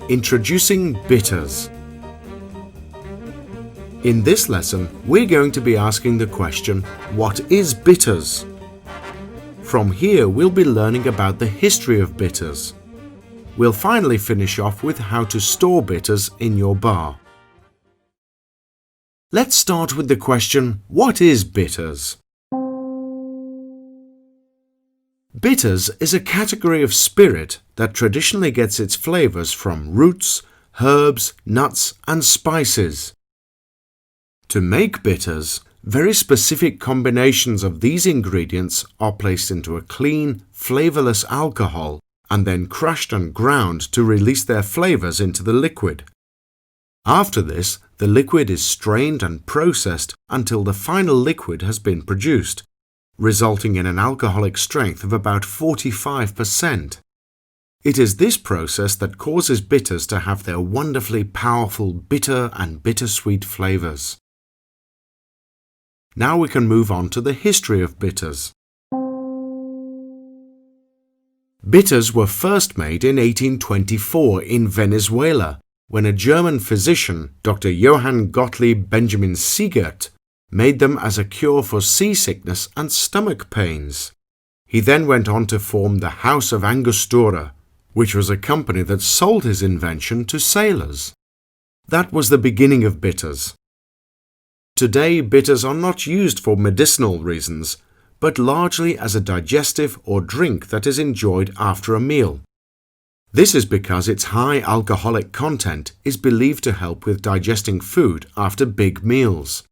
Introducing bitters. In this lesson, we're going to be asking the question, what is bitters? From here, we'll be learning about the history of bitters. We'll finally finish off with how to store bitters in your bar. Let's start with the question, what is bitters? Bitters is a category of spirit that traditionally gets its flavors from roots, herbs, nuts, and spices. To make bitters, very specific combinations of these ingredients are placed into a clean, flavorless alcohol and then crushed and ground to release their flavors into the liquid. After this, the liquid is strained and processed until the final liquid has been produced, resulting in an alcoholic strength of about 45%. It is this process that causes bitters to have their wonderfully powerful bitter and bittersweet flavors. Now we can move on to the history of bitters. Bitters were first made in 1824 in Venezuela, when a German physician, Dr. Johann Gottlieb Benjamin Siegert, made them as a cure for seasickness and stomach pains. He then went on to form the House of Angostura, which was a company that sold his invention to sailors. That was the beginning of bitters. Today, bitters are not used for medicinal reasons, but largely as a digestive or drink that is enjoyed after a meal. This is because its high alcoholic content is believed to help with digesting food after big meals.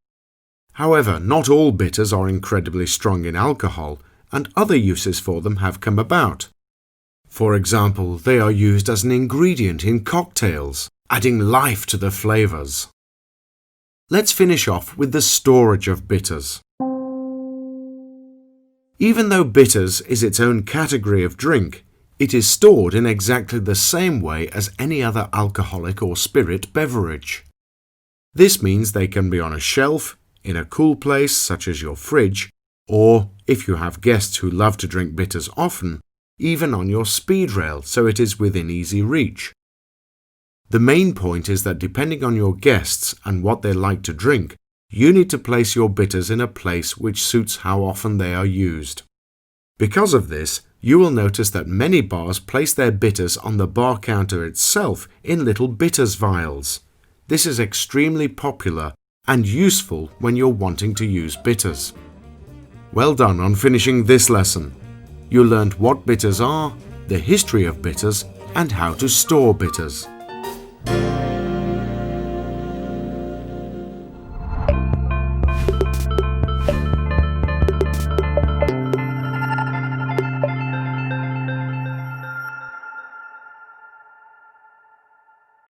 However, not all bitters are incredibly strong in alcohol, and other uses for them have come about. For example, they are used as an ingredient in cocktails, adding life to the flavors. Let's finish off with the storage of bitters. Even though bitters is its own category of drink, it is stored in exactly the same way as any other alcoholic or spirit beverage. This means they can be on a shelf, in a cool place such as your fridge, or, if you have guests who love to drink bitters often, even on your speed rail so it is within easy reach. The main point is that depending on your guests and what they like to drink, you need to place your bitters in a place which suits how often they are used. Because of this, you will notice that many bars place their bitters on the bar counter itself in little bitters vials. This is extremely popular and useful when you're wanting to use bitters. Well done on finishing this lesson. You learned what bitters are, the history of bitters, and how to store bitters.